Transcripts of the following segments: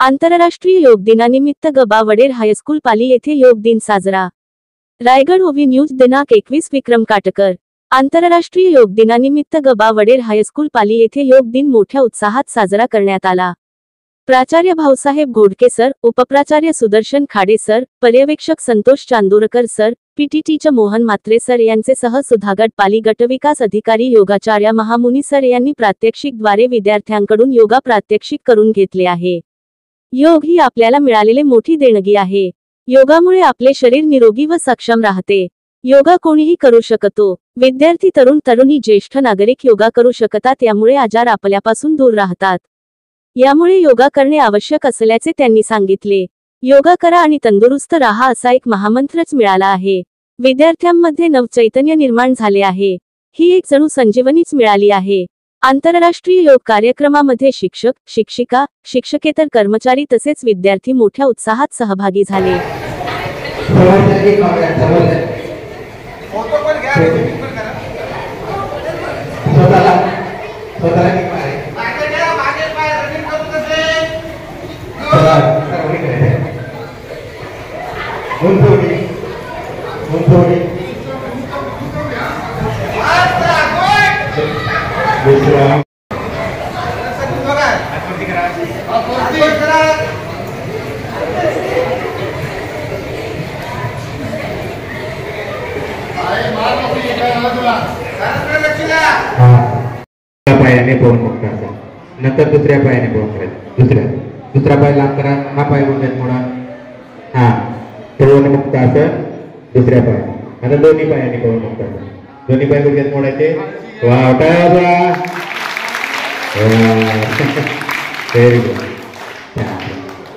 आंतरराष्ट्रीय योग दिनानिमित्त गबावडेर हायस्कूल पाली येथे योग दिन साजरा। रायगड ओवी न्यूज दिनांक 21 विक्रम काटकर। आंतरराष्ट्रीय योग दिनानिमित्त गबावडेर हायस्कूल पाली येथे योग दिन मोठ्या उत्साहात साजरा करण्यात आला। प्राचार्य भाऊसाहेब घोडके सर, उपप्राचार्य सुदर्शन खाडे सर, पर्यवेक्षक संतोष चांदोरकर सर, पीटीटीचे मोहन म्हात्रे सर यांचे सह सुधागड पाली गटविकास अधिकारी योगाचार्य महामुनी सर यांनी प्रात्यक्षिकद्वारे विद्यार्थ्यांकडून योगा प्रात्यक्षिक करून घेतले आहे। योग ही आपल्याला मिळालेले मोठी देणगी आहे। योगामुळे आपले शरीर निरोगी व सक्षम राहते। योगा कोणीही करू शकतो। विद्यार्थी, तरुण तरुणी, ज्येष्ठ नागरिक योगा करू शकतात। यामुळे आजार आपल्यापासून दूर राहतात। यामुळे योगा करणे आवश्यक असल्याचे त्यांनी सांगितले। योगा करा आणि तंदुरुस्त राहा असा एक महामंत्रच मिळाला आहे। विद्यार्थ्यांमध्ये नवचैतन्य निर्माण झाले आहे। ही एक जणू संजीवनीच मिळाली आहे। आंतरराष्ट्रीय योग कार्यक्रमामध्ये शिक्षक, शिक्षिका, शिक्षकेतर कर्मचारी तसेच विद्यार्थी मोठ्या उत्साहात सहभागी झाले। पायाने पवन मुक्त असेल, नंतर दुसऱ्या पायाने पवन करायचं। दुसरा पाय लांब करा, हा पाय गुडघ्यात मोडा। हा पवन मुक्त असेल दुसऱ्या पाय। आता दोन्ही पायाने पवन मुक्त असेल, दोन्ही पाय गुडघ्यात मोडायचे। वाह, व्हेरी गुड।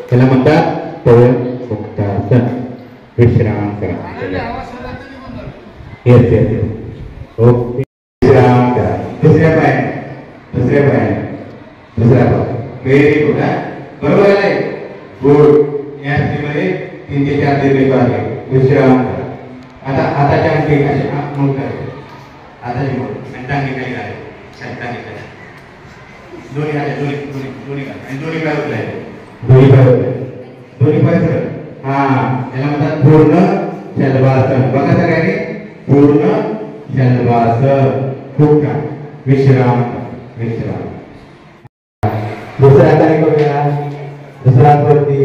त्याला म्हणतात पवन मुक्त आसन। विश्राम करा। Yes yes yes, okay. विश्राम करा। दुसऱ्या पायाने, दुसऱ्या पायाने, दुसरा पाय। Very good. बरोबर आहे, गुड। या स्थितीमध्ये 3 ते 4 दीर्घ आहे। विश्राम करा। आता हाताच्या अंगठी असे मूव करायचे। हाताची मूव आणि टांगे खाली घालायचे, टांगे खाली। दोन्ही हात, दोन्ही हात आणि दोन्ही पाय उचलायचे। दोन्ही पाय उचलायचे, दोन्ही पाय सरळ। हा, याला म्हणतात पूर्ण शलभासन। बघा सगळ्यांनी, पूर्ण शलभासन। खूप छान। विश्राम, विश्राम। दुसऱ्या हाताने करूया। दुसरा हात वरती,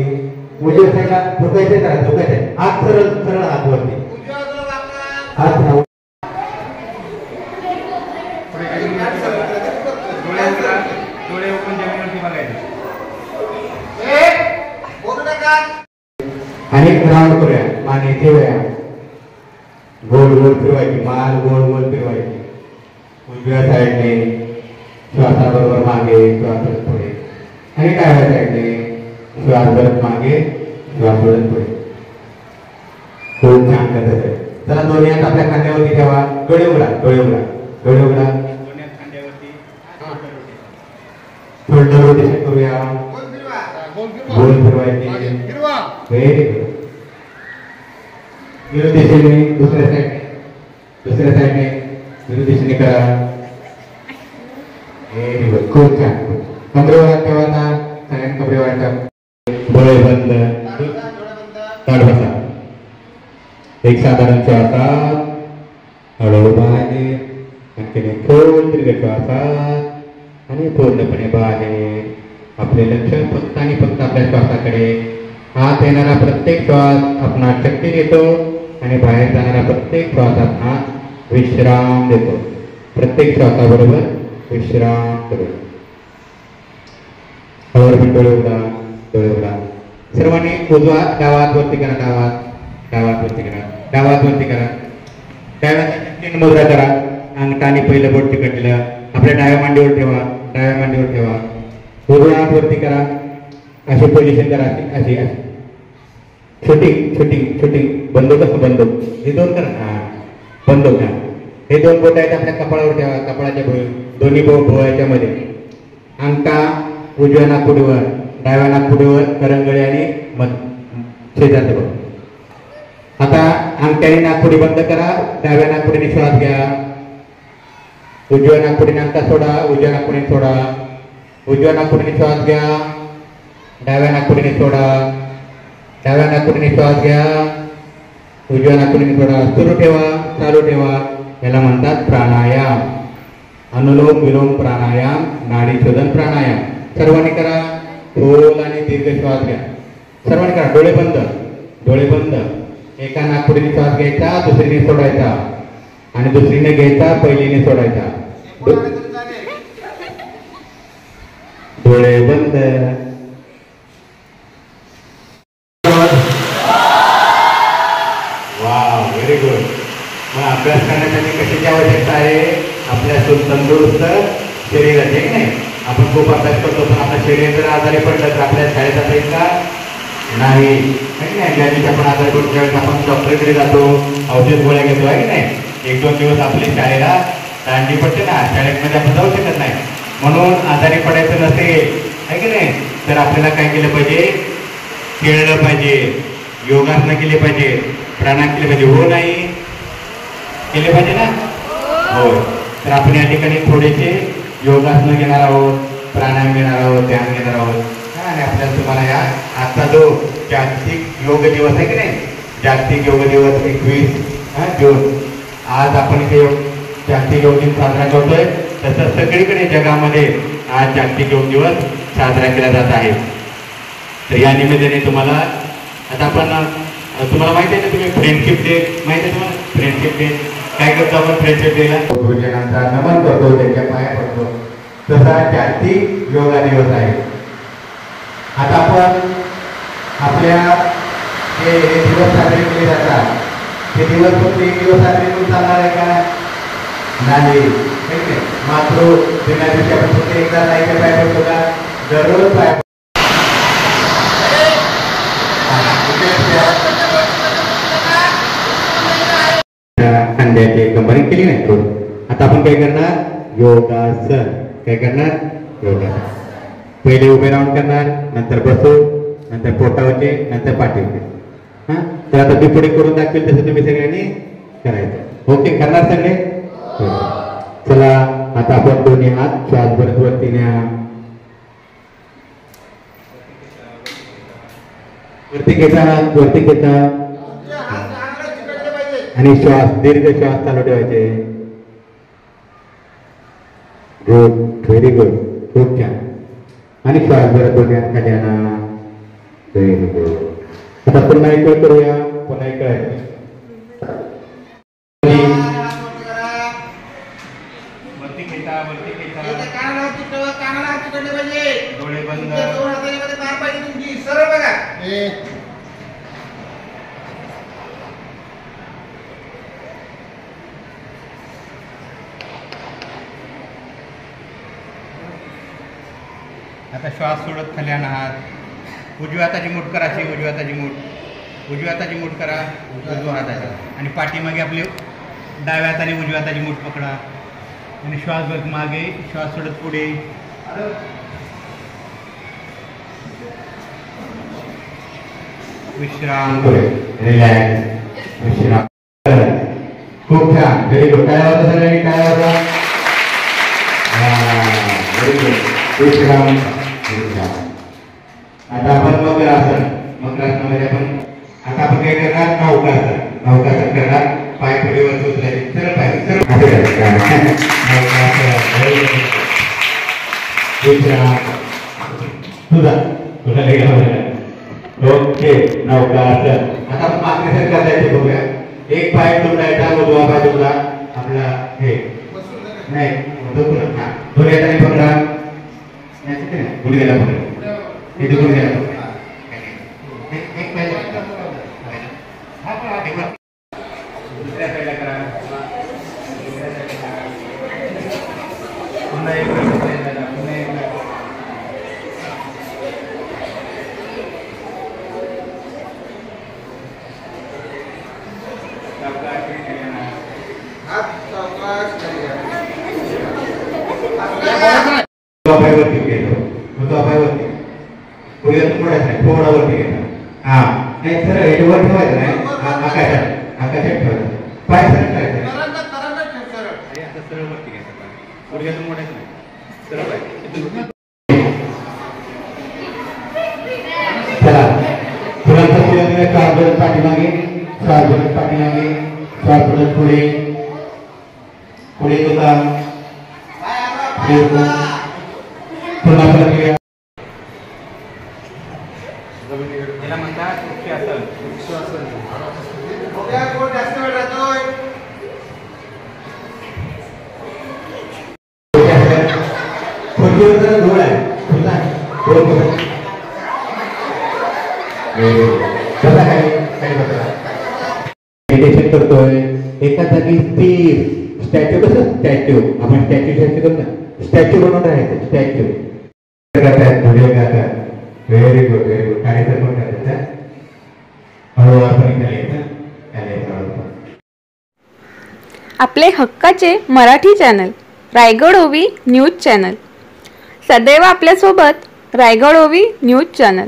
उजव्या साईडला झुकायचे, जरा झुकायचे। हात सरळ सरळ, हात वरती, हात सरळ। डोळे ओपन जमिनीवरती बघायचे आणि राऊंड करूया। माने ठेवूया, गोल गोल फिरवायची, मान गोल गोल फिरवायची। उजव्या साईडने श्वासाबरोबर मागे, श्वास पुढे, आणि डाव्या साईडने श्वास परत मागे, श्वास परत पुढे। खूप छान करत आहे। चला, दोन्ही हात आपल्या खांद्यावरती ठेवा। डोळे उघडा, डोळे उघडा, डोळे उघडा। दोन्ही हात खांद्यावरती, शोल्डर रोटेशन करूया। गोल फिरवायचे। Very good. विरुद्ध दिशेने, दुसऱ्या साईडने, दुसऱ्या साईडने विरुद्ध दिशेने करा। व्हेरी गुड, खूप छान। कमरेवर ठेवा। सगळ्यांनी कमरेवर ठेवा। डोळे बंद, ताठ बसा। एक साधारण श्वासात हळूहळू बाहेर, आणखी खोल दीर्घ श्वासात आणि पूर्णपणे बाहेर। आपले लक्ष फक्त आणि फक्त आपल्या श्वासाकडे। आत येणारा प्रत्येक श्वास आपणास शक्ती देतो आणि बाहेर जाणारा प्रत्येक श्वास आपणास विश्राम देतो। प्रत्येक श्वासाबरोबर विश्राम करू। हळूहळू डोळे उघडा, डोळे उघडा। सर्वांनी उजवा डावा हात वरती करा, डावा हात वरती करा, डावा हात वरती करा। डाव्या हाताची 3 मुद्रा करा। अंगठाने पहिलं बोट चिकटलं आपल्या डाव्या मांडीवर ठेवा, डाव्या मांडीवर ठेवा। उजवा हात वरती करा, अशी पोझिशन करा, अशी अशी। छोटी छोटी छोटी बंदूक असतो, बंदूक। हे 2 करा। हा, बंदूक। हे 2 बोट आहेत आपल्या कपाळावर ठेवा, कपाळाच्या दोन्ही भोवयाच्या मध्ये। अंगठा उजव्या नाकपुडीवर, डाव्या नाकपुडीवर, करंगळी आणि शेजारचं बोट। आता अंगठ्याने नाकपुडी बंद करा, डाव्या नाकपुडीने श्वास घ्या। उजव्या नाकपुडीने अंगठा सोडा, उजव्या नाकपुडीने सोडा। उजव्या नाकपुडीने श्वास घ्या, डाव्या नाकपुडीने सोडा. डाव्या नाकपुडीने श्वास घ्या. उजव्या नाकपुडीने सोडा. सुरू ठेवा, चालू ठेवा. याला म्हणतात प्राणायाम. अनुलोम विलोम प्राणायाम, नाडी शोधन प्राणायाम. सर्वांनी करा. खोल आणि दीर्घ श्वास घ्या. सर्वांनी करा. डोळे बंद, डोळे बंद. एका नाकपुडीने श्वास घ्यायचा, दुसरीने सोडायचा आणि दुसरीने घ्यायचा, पहिलीने सोडायचा. डोळे बंद. Wow, very good. मग अभ्यास करण्यासाठी कशाची आवश्यकता आहे? आपल्या तंदुरुस्त शरीराची आहे नाही. आपण खूप अभ्यास करतो पण आपलं शरीर जर आजारी पडलं तर आपल्या शाळेत असेल का? नाही. ज्या दिवशी आपण आजारी पडतो त्यावेळेस आपण डॉक्टरकडे जातो, औषध गोळ्या घेतो आहे की नाही. 1-2 दिवस आपली शाळेला दांडी पडते ना, शाळेमध्ये आपण जाऊ शकत नाही. म्हणून आजारी पडायचं नसेल आहे की नाही, तर आपल्याला काय केलं पाहिजे? खेळलं पाहिजे, योगासनं केले पाहिजे, प्राणायाम केले पाहिजे. हो नाही केले पाहिजे ना? हो. तर आपण या ठिकाणी थोडेसे योगासनं घेणार आहोत, प्राणायाम घेणार आहोत, ध्यान घेणार आहोत. आणि आपल्याला तुम्हाला या आजचा जो जागतिक योग दिवस आहे की नाही, जागतिक योग दिवस 21 जून, आज आपण इथे जागतिक योग दिन साजरा करतोय. तसं सगळीकडे जगामध्ये आज जागतिक योग दिवस साजरा केला जात आहे. तर या निमित्ताने तुम्हाला आता आपण तुम्हाला माहिती आहे ना, तुम्ही फ्रेंडशिप डे माहिती आहे तुम्हाला? फ्रेंडशिप डे काय करतो आपण? फ्रेंडशिप डेला गुरुजनांचा नमन करतो, त्यांच्या पाया पडतो. तसा जागतिक योगा दिवस आहे. आता आपण आपल्या जे दिवस साजरे केले जातात ते दिवस फक्त एक दिवस साजरे करून चालणार आहे का? नाही. मात्र दिना दिवशी आपण फक्त एकदा नाही पाय पडतो का? दररोज पाय. अंड्याची कंबाईन केली नाही. आता आपण काय करणार? योगासन. काय करणार? योगासन. पहिले उभे राहून करणार, नंतर बसू, नंतर पोटावरचे, नंतर पाठीवरचे. हां, तर आता मी पुढे करून दाखवेल तसं तुम्ही सगळ्यांनी करायचं. ओके, करणार सगळे? चला, आता आपण दोन्ही हात श्वास भरत वरती न्या. वरती घेता, वरती घेता आणि श्वास, दीर्घ श्वास चालू ठेवायचे. गुड, व्हेरी गुड, खूप छान. आणि श्वास भरत दोन्ही हात खाली आणा. Very good. आता पुन्हा एक वेळ करूया, पुन्हा एक वेळ. वरती घेता, वरती घेता, डोळे बंद. सरळ बघा. आता श्वास सोडत खाली आणा हात. उजव्या हाताची मूठ करा, अशी उजव्या हाताची मूठ, उजव्या हाताची मूठ करा, उजव्या हाताची. आणि पाठीमागे आपली डाव्या हाताने उजव्या हाताची मूठ पकडा आणि श्वास भरत मागे, श्वास सोडत पुढे. विश्राम, रिलॅक्स, विश्राम. खूप छान, व्हेरी गुड. काय होतं सगळ्यांनी? काय होतं? Very good. विश्राम. आता आपण मकरासन. मकरासनामध्ये आता आपण काय करणार? नौकासन. नौकासन करणार. पाय पुढेवर उचलायचे, सरळ पाय, सरळ. विश्राम. तुझा ओके, नौकासन. आता आपण मागणीसाठी करायचे बघूया. एक पाय तुटायचा, उजवा पाय तुटला आपला, हे नाही दोन्ही हाताने पकडा. गुडघ्याला पकडा, हे गुडघ्याला पकडा. एक पाय दुसऱ्या साईडला करा. पुन्हा एक पुन्हा एक. वरती घेतो, वरती पुढे थोडाच नाही, थोडा वरती घेतो. हा नाही, सरळ हे वर ठेवायचं नाही, आकाशात, आकाशात ठेवायचं. पाय सरळ करायचं, आता सरळ वरती घ्यायचं. पुढे मोडायचं नाही, सरळ पाय. स्वारगड पाठीमागे, स्वारगड पाठीमागे, स्वारगड पुढे, पुढे होता पुन्हा प्रक्रिया याला म्हणतात वृक्षासन. धूळ आहे मेडिटेशन करतोय एका जागी स्थिर स्टॅच्यू कसं स्टॅच्यू आपण स्टॅच्यू करतो ना स्टॅच्यू बनवून राहायचं स्टॅच्यू करतात व्हिडिओ करतात व्हेरी गुड काहीतरी पण करतात हळूवारपणे आपले हक्काचे मराठी चॅनल रायगड ओवी न्यूज चॅनल सदैव आपल्यासोबत रायगड ओवी न्यूज चॅनल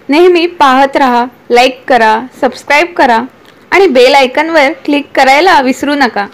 नेहमी पाहत रहा, लाईक करा, सबस्क्राईब करा आणि बेल आयकॉनवर क्लिक करायला विसरू नका.